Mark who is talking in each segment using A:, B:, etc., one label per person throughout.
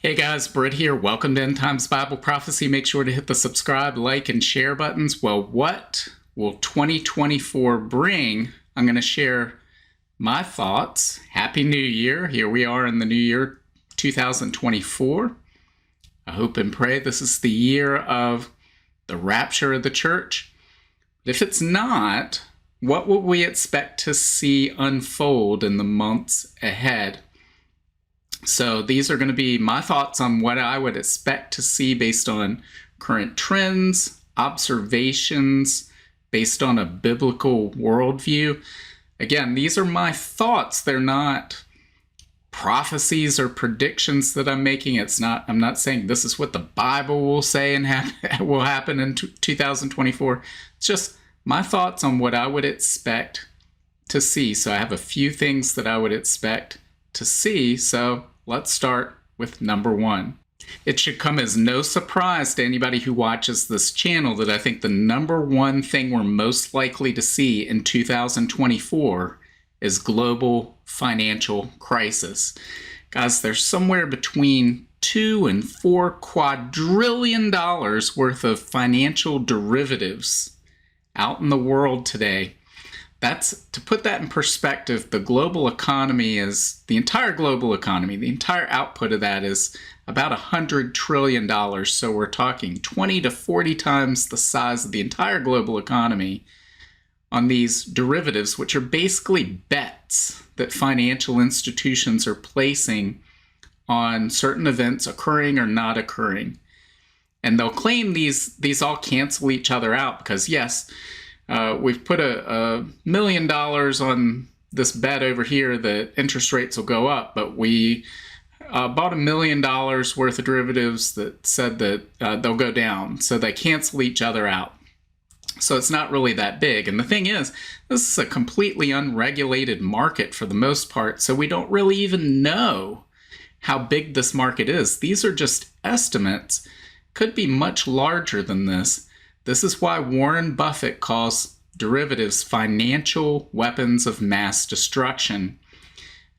A: Hey guys, Britt here. Welcome to End Times Bible Prophecy. Make sure to hit the subscribe, like, and share buttons. Well, what will 2024 bring? I'm going to share my thoughts. Happy New Year. Here we are in the new year 2024. I hope and pray this is the year of the rapture of the church. If it's not, what will we expect to see unfold in the months ahead? So these are going to be my thoughts on what I would expect to see based on current trends, observations, based on a biblical worldview. Again, these are my thoughts. They're not prophecies or predictions that I'm making. I'm not saying this is what the Bible will say and will happen in 2024. It's just my thoughts on what I would expect to see. So I have a few things that I would expect to see. So let's start with number one. It should come as no surprise to anybody who watches this channel that I think the number one thing we're most likely to see in 2024 is global financial crisis. Guys, there's somewhere between $2 and $4 quadrillion worth of financial derivatives out in the world today. That's, to put that in perspective, the global economy is, the entire global economy, the entire output of that is about $100 trillion. So we're talking 20 to 40 times the size of the entire global economy on these derivatives, which are basically bets that financial institutions are placing on certain events occurring or not occurring. And they'll claim these all cancel each other out because, yes, we've put $1 million on this bet over here that interest rates will go up, but we bought $1 million worth of derivatives that said that they'll go down. So they cancel each other out. So it's not really that big. And the thing is, this is a completely unregulated market for the most part. So we don't really even know how big this market is. These are just estimates. Could be much larger than this. This is why Warren Buffett calls derivatives financial weapons of mass destruction.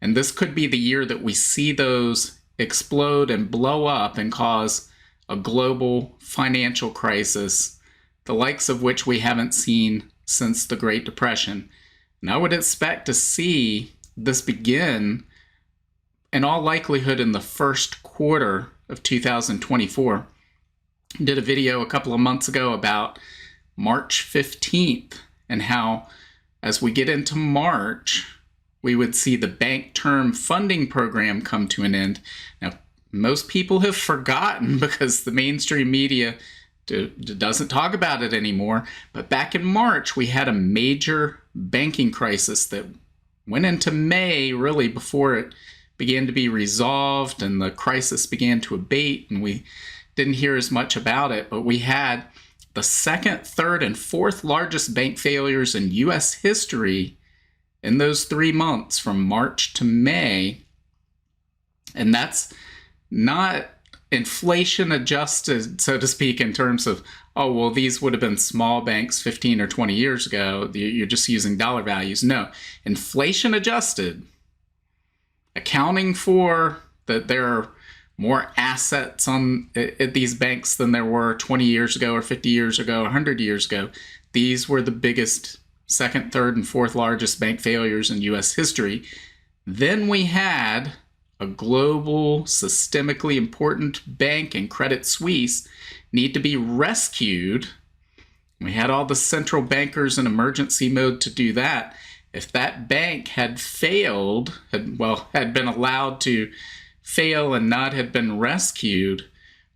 A: And this could be the year that we see those explode and blow up and cause a global financial crisis, the likes of which we haven't seen since the Great Depression. And I would expect to see this begin in all likelihood in the first quarter of 2024. Did a video a couple of months ago about March 15th and how as we get into March, we would see the bank term funding program come to an end. Now, most people have forgotten because the mainstream media doesn't talk about it anymore. But back in March, we had a major banking crisis that went into May, really before it began to be resolved and the crisis began to abate, and we didn't hear as much about it, but we had the second, third, and fourth largest bank failures in U.S. history in those 3 months from March to May. And that's not inflation adjusted, so to speak, in terms of, oh, well, these would have been small banks 15 or 20 years ago. You're just using dollar values. No, inflation adjusted, accounting for that there are more assets at these banks than there were 20 years ago or 50 years ago, 100 years ago. These were the biggest second, third, and fourth largest bank failures in U.S. history. Then we had a global, systemically important bank and Credit Suisse need to be rescued. We had all the central bankers in emergency mode to do that. If that bank had failed, had been allowed to fail and not have been rescued,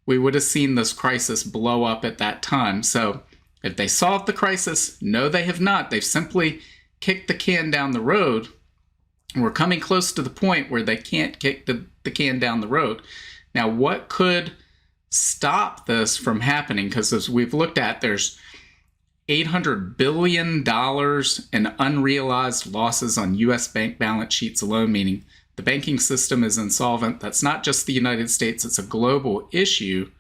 A: we would have seen this crisis blow up at that time. So if they solved the crisis, no, they have not. They've simply kicked the can down the road. And we're coming close to the point where they can't kick the can down the road. Now, what could stop this from happening? Because as we've looked at, there's $800 billion in unrealized losses on U.S. bank balance sheets alone, meaning the banking system is insolvent. That's not just the United States, it's a global issue.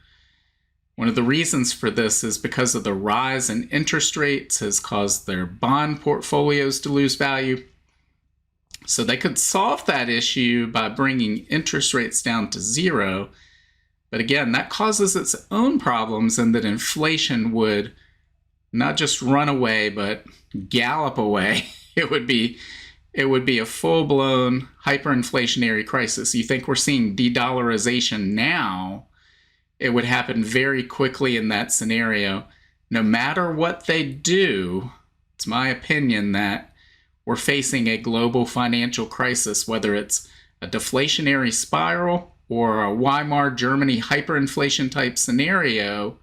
A: One of the reasons for this is because of the rise in interest rates has caused their bond portfolios to lose value. So they could solve that issue by bringing interest rates down to zero But again, that causes its own problems in that inflation would not just run away, but gallop away. It would be a full-blown hyperinflationary crisis. You think we're seeing de-dollarization now? It would happen very quickly in that scenario. No matter what they do, it's my opinion that we're facing a global financial crisis, whether it's a deflationary spiral or a Weimar Germany hyperinflation type scenario.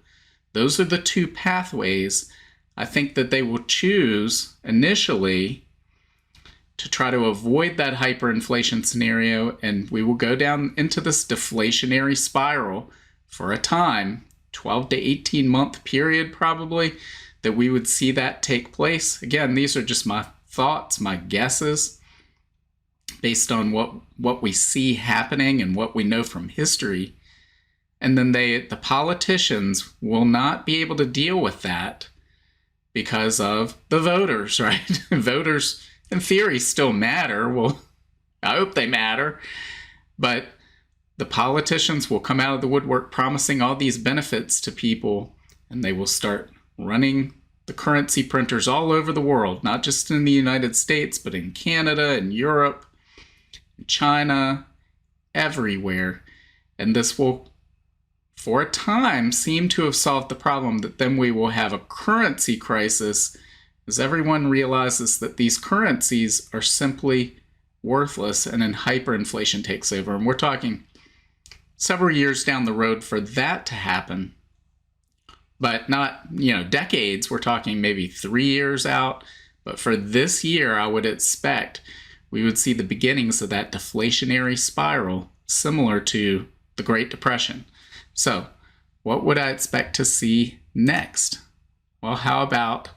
A: Those are the two pathways I think that they will choose initially to try to avoid that hyperinflation scenario, and we will go down into this deflationary spiral for a time, 12 to 18 month period probably, that we would see that take place. Again, these are just my thoughts, my guesses, based on what we see happening and what we know from history. And then the politicians will not be able to deal with that because of the voters, right? Voters, in theory, still matter. Well, I hope they matter. But the politicians will come out of the woodwork promising all these benefits to people, and they will start running the currency printers all over the world, not just in the United States, but in Canada and Europe, China, everywhere. And this will, for a time, seem to have solved the problem, that then we will have a currency crisis as everyone realizes that these currencies are simply worthless and then hyperinflation takes over. And we're talking several years down the road for that to happen, but not, decades. We're talking maybe 3 years out. But for this year, I would expect we would see the beginnings of that deflationary spiral similar to the Great Depression. So what would I expect to see next? Well, how about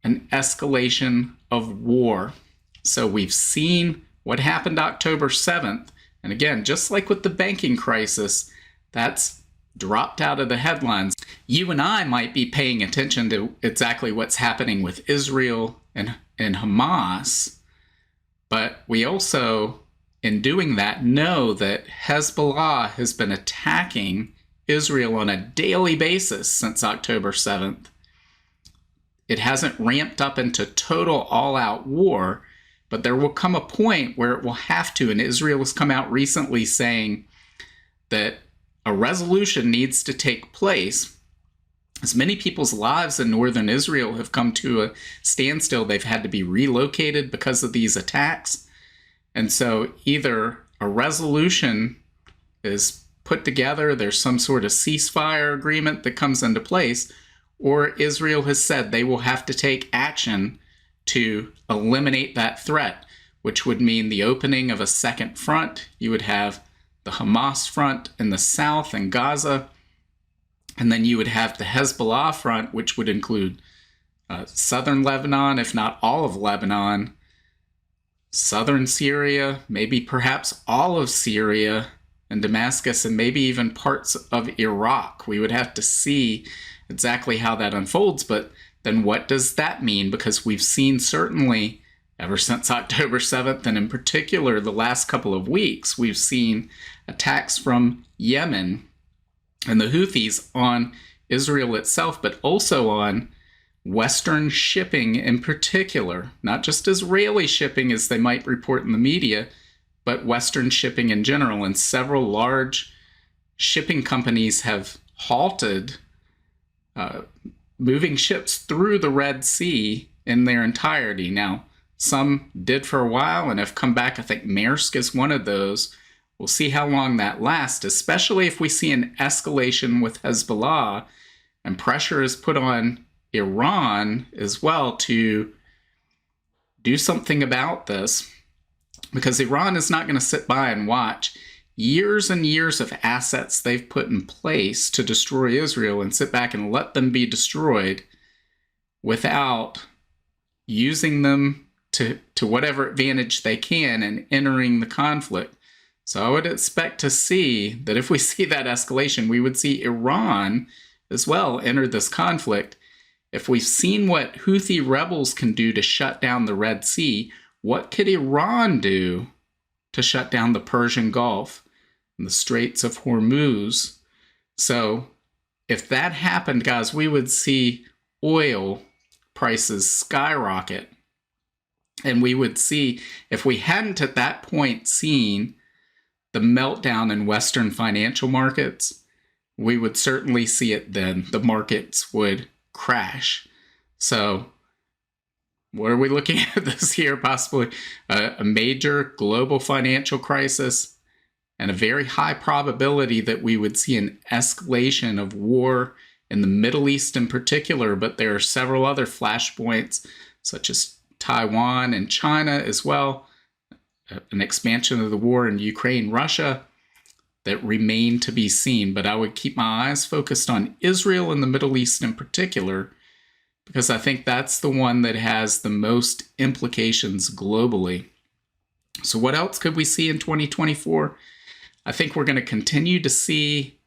A: an escalation of war? So we've seen what happened October 7th. And again, just like with the banking crisis, that's dropped out of the headlines. You and I might be paying attention to exactly what's happening with Israel and Hamas, but we also, in doing that, know that Hezbollah has been attacking Israel on a daily basis since October 7th. It hasn't ramped up into total all-out war, but there will come a point where it will have to, and Israel has come out recently saying that a resolution needs to take place. As many people's lives in northern Israel have come to a standstill, they've had to be relocated because of these attacks. And so either a resolution is put together, there's some sort of ceasefire agreement that comes into place, or Israel has said they will have to take action to eliminate that threat, which would mean the opening of a second front. You would have the Hamas front in the south and Gaza, and then you would have the Hezbollah front, which would include southern Lebanon, if not all of Lebanon, southern Syria, maybe perhaps all of Syria and Damascus, and maybe even parts of Iraq. We would have to see exactly how that unfolds, but then what does that mean? Because we've seen, certainly ever since October 7th, and in particular the last couple of weeks, we've seen attacks from Yemen and the Houthis on Israel itself, but also on Western shipping in particular, not just Israeli shipping as they might report in the media, but Western shipping in general. And several large shipping companies have halted moving ships through the Red Sea in their entirety. Now, some did for a while and have come back. I think Maersk is one of those. We'll see how long that lasts, especially if we see an escalation with Hezbollah and pressure is put on Iran as well to do something about this, because Iran is not going to sit by and watch years and years of assets they've put in place to destroy Israel and sit back and let them be destroyed without using them to whatever advantage they can and entering the conflict. So I would expect to see that if we see that escalation, we would see Iran as well enter this conflict. If we've seen what Houthi rebels can do to shut down the Red Sea, what could Iran do to shut down the Persian Gulf? and the Straits of Hormuz. So if that happened, guys, we would see oil prices skyrocket. And we would see, if we hadn't at that point seen the meltdown in Western financial markets, we would certainly see it then. The markets would crash. So what are we looking at this year? Possibly a major global financial crisis, and a very high probability that we would see an escalation of war in the Middle East in particular, but there are several other flashpoints, such as Taiwan and China as well, an expansion of the war in Ukraine, Russia, that remain to be seen. But I would keep my eyes focused on Israel and the Middle East in particular, because I think that's the one that has the most implications globally. So what else could we see in 2024? I think we're going to continue to see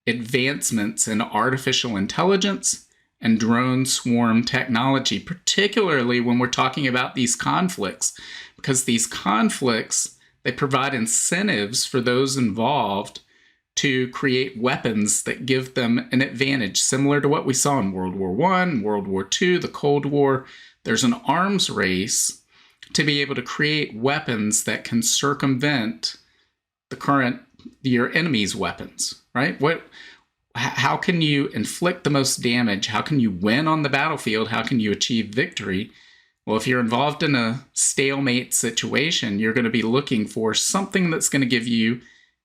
A: advancements in artificial intelligence and drone swarm technology, particularly when we're talking about these conflicts, because these conflicts, they provide incentives for those involved to create weapons that give them an advantage, similar to what we saw in World War I, World War II, the Cold War. There's an arms race to be able to create weapons that can circumvent your enemy's weapons, right? How can you inflict the most damage? How can you win on the battlefield? How can you achieve victory? Well, if you're involved in a stalemate situation, you're going to be looking for something that's going to give you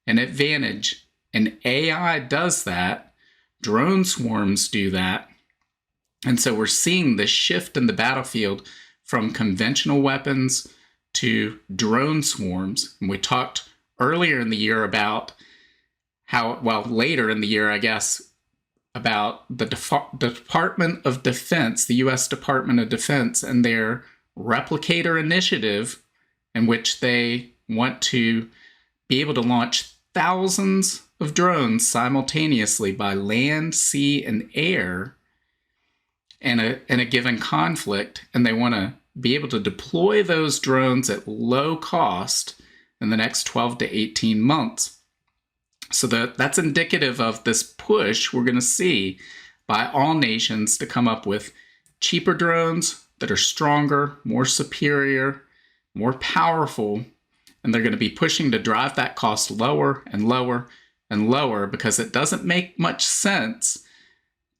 A: an advantage. And AI does that. Drone swarms do that. And so we're seeing this shift in the battlefield from conventional weapons to drone swarms. And we talked earlier in the year about later in the year, I guess, about the Department of Defense, the U.S. Department of Defense, and their replicator initiative, in which they want to be able to launch thousands of drones simultaneously by land, sea, and air in a given conflict. And they want to be able to deploy those drones at low cost in the next 12 to 18 months. So that's indicative of this push we're going to see by all nations to come up with cheaper drones that are stronger, more superior, more powerful, and they're going to be pushing to drive that cost lower and lower and lower, because it doesn't make much sense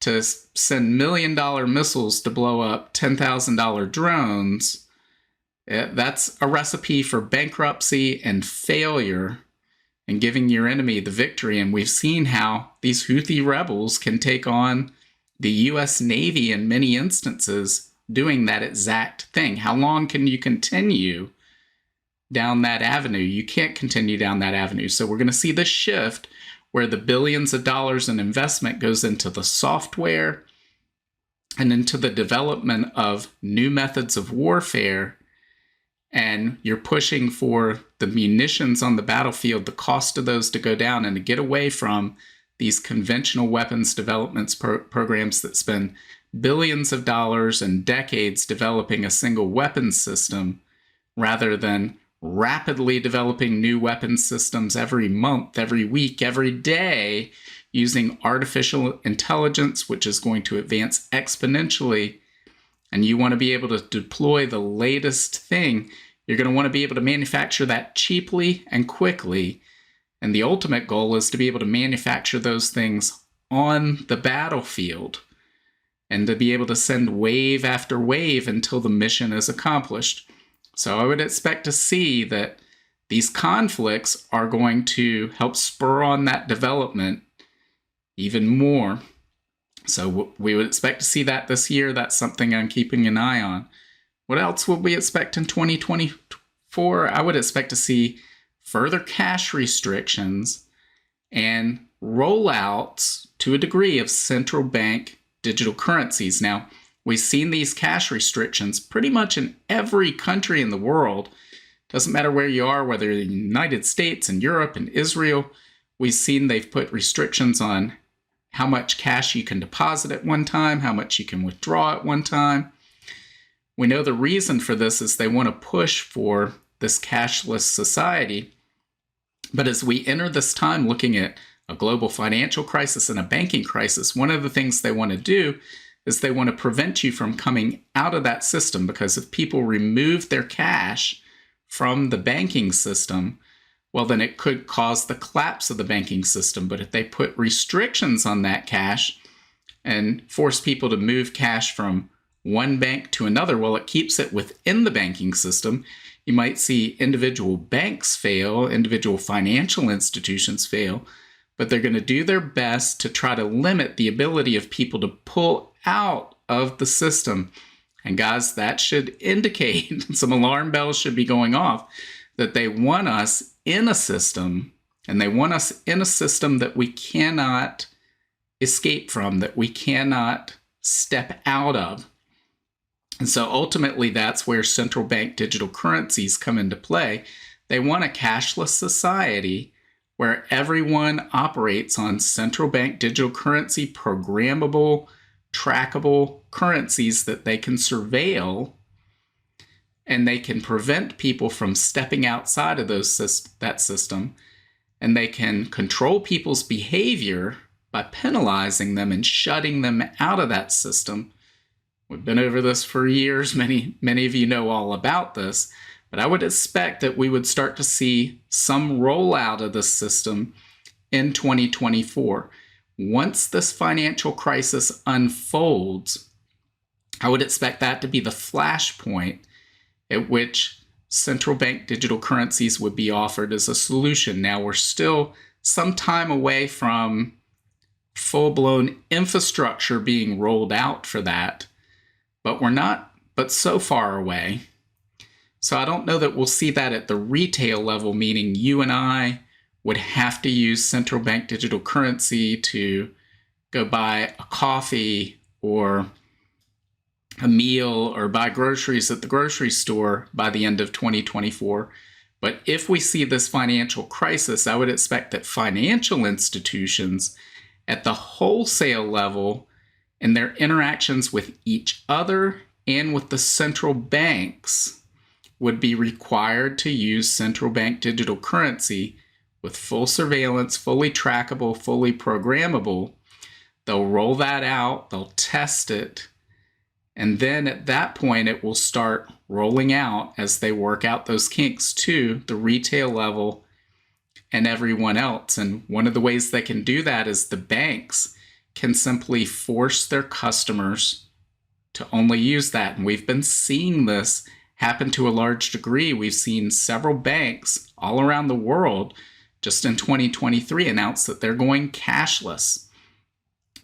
A: to send $1 million missiles to blow up $10,000 drones. That's a recipe for bankruptcy and failure and giving your enemy the victory. And we've seen how these Houthi rebels can take on the U.S. Navy in many instances doing that exact thing. How long can you continue down that avenue? You can't continue down that avenue. So we're going to see this shift where the billions of dollars in investment goes into the software and into the development of new methods of warfare. And you're pushing for the munitions on the battlefield, the cost of those to go down, and to get away from these conventional weapons developments programs that spend billions of dollars and decades developing a single weapons system, rather than rapidly developing new weapons systems every month, every week, every day, using artificial intelligence, which is going to advance exponentially. And you want to be able to deploy the latest thing. You're going to want to be able to manufacture that cheaply and quickly. And the ultimate goal is to be able to manufacture those things on the battlefield and to be able to send wave after wave until the mission is accomplished. So I would expect to see that these conflicts are going to help spur on that development even more. So we would expect to see that this year. That's something I'm keeping an eye on. What else would we expect in 2024? I would expect to see further cash restrictions and rollouts to a degree of central bank digital currencies. Now, we've seen these cash restrictions pretty much in every country in the world. Doesn't matter where you are, whether in the United States and Europe and Israel. We've seen they've put restrictions on how much cash you can deposit at one time, how much you can withdraw at one time. We know the reason for this is they want to push for this cashless society. But as we enter this time looking at a global financial crisis and a banking crisis, one of the things they want to do is they want to prevent you from coming out of that system, because if people remove their cash from the banking system, well, then it could cause the collapse of the banking system. But if they put restrictions on that cash and force people to move cash from one bank to another, well, it keeps it within the banking system. You might see individual banks fail, individual financial institutions fail, but they're going to do their best to try to limit the ability of people to pull out of the system. And guys, that should indicate, some alarm bells should be going off, that they want us in a system, and they want us in a system that we cannot escape from, that we cannot step out of. And so ultimately, that's where central bank digital currencies come into play. They want a cashless society where everyone operates on central bank digital currency, programmable, trackable currencies that they can surveil, and they can prevent people from stepping outside of that system, and they can control people's behavior by penalizing them and shutting them out of that system. We've been over this for years. Many of you know all about this, but I would expect that we would start to see some rollout of this system in 2024. Once this financial crisis unfolds, I would expect that to be the flashpoint at which central bank digital currencies would be offered as a solution. Now, we're still some time away from full-blown infrastructure being rolled out for that, but we're not, but so far away. So I don't know that we'll see that at the retail level, meaning you and I would have to use central bank digital currency to go buy a coffee or a meal or buy groceries at the grocery store by the end of 2024. But if we see this financial crisis, I would expect that financial institutions at the wholesale level, in their interactions with each other and with the central banks, would be required to use central bank digital currency with full surveillance, fully trackable, fully programmable. They'll roll that out, they'll test it, and then at that point it will start rolling out as they work out those kinks to the retail level and everyone else. And one of the ways they can do that is the banks can simply force their customers to only use that. And we've been seeing this happen to a large degree. We've seen several banks all around the world just in 2023 announce that they're going cashless.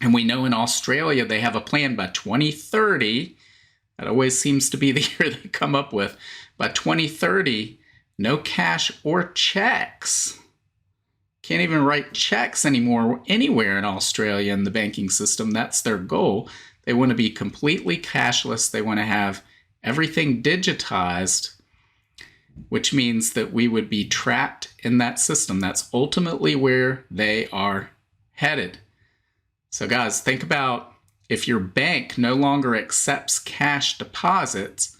A: And we know in Australia they have a plan by 2030. That always seems to be the year they come up with. By 2030, no cash or checks. Can't even write checks anymore anywhere in Australia in the banking system. That's their goal. They want to be completely cashless. They want to have everything digitized, which means that we would be trapped in that system. That's ultimately where they are headed. So guys, think about if your bank no longer accepts cash deposits,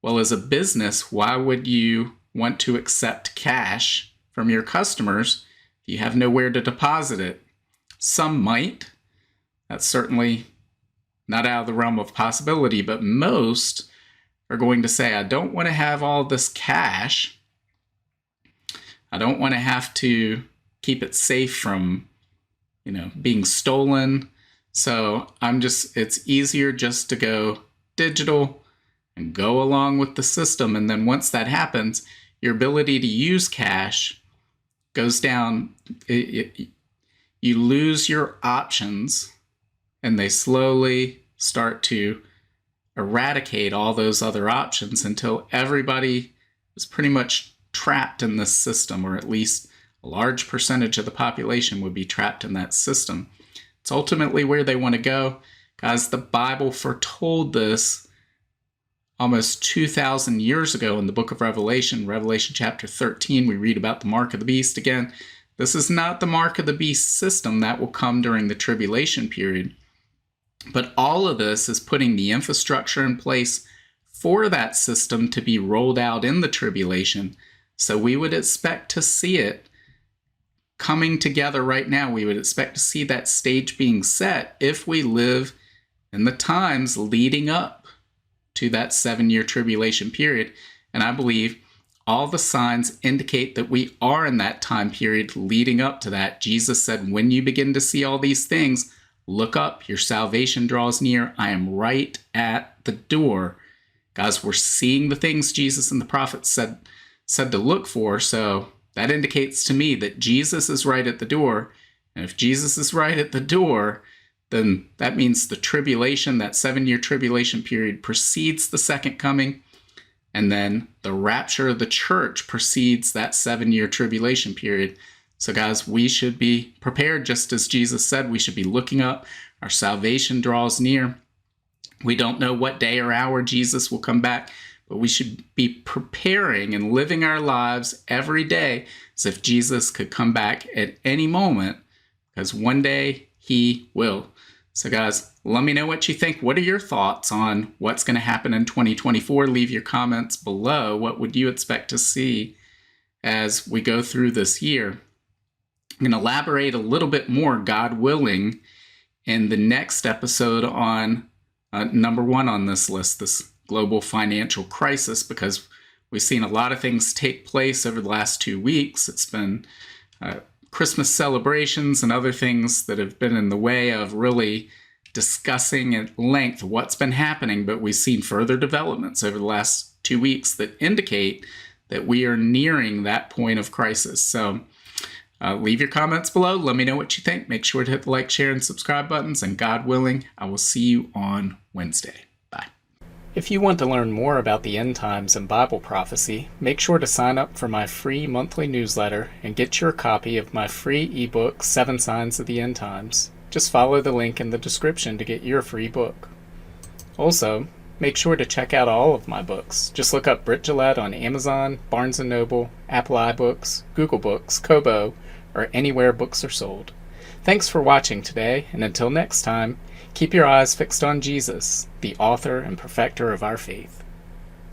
A: well, as a business, why would you want to accept cash from your customers if you have nowhere to deposit it? Some might. That's certainly not out of the realm of possibility, but most are going to say, I don't want to have all this cash. I don't want to have to keep it safe from, being stolen. So it's easier just to go digital and go along with the system. And then once that happens, your ability to use cash goes down. You lose your options, and they slowly start to eradicate all those other options until everybody is pretty much trapped in this system, or at least a large percentage of the population would be trapped in that system. It's ultimately where they want to go. Guys, the Bible foretold this almost 2,000 years ago in the book of Revelation. Revelation chapter 13, we read about the mark of the beast again. This is not the mark of the beast system that will come during the tribulation period. But all of this is putting the infrastructure in place for that system to be rolled out in the tribulation. So we would expect to see it coming together right now. We would expect to see that stage being set if we live in the times leading up to that 7-year tribulation period. And I believe all the signs indicate that we are in that time period leading up to that. Jesus said, when you begin to see all these things, look up, your salvation draws near. I am right at the door. Guys, we're seeing the things Jesus and the prophets said to look for. So that indicates to me that Jesus is right at the door. And if Jesus is right at the door, then that means the tribulation, that 7-year tribulation period, precedes the second coming. And then the rapture of the church precedes that 7-year tribulation period. So guys, we should be prepared, just as Jesus said. We should be looking up. Our salvation draws near. We don't know what day or hour Jesus will come back, but we should be preparing and living our lives every day as if Jesus could come back at any moment, because one day he will. So guys, let me know what you think. What are your thoughts on what's going to happen in 2024? Leave your comments below. What would you expect to see as we go through this year? I'm going to elaborate a little bit more, God willing, in the next episode on number 1 on this list, this global financial crisis, because we've seen a lot of things take place over the last 2 weeks. It's been Christmas celebrations and other things that have been in the way of really discussing at length what's been happening, but we've seen further developments over the last 2 weeks that indicate that we are nearing that point of crisis. So leave your comments below. Let me know what you think. Make sure to hit the like, share, and subscribe buttons, and God willing, I will see you on Wednesday. Bye. If you want to learn more about the end times and Bible prophecy, make sure to sign up for my free monthly newsletter and get your copy of my free ebook, 7 Signs of the End Times. Just follow the link in the description to get your free book. Also, make sure to check out all of my books. Just look up Britt on Amazon, Barnes & Noble, Apple iBooks, Google Books, Kobo, or anywhere books are sold. Thanks for watching today, and until next time, keep your eyes fixed on Jesus, the author and perfecter of our faith.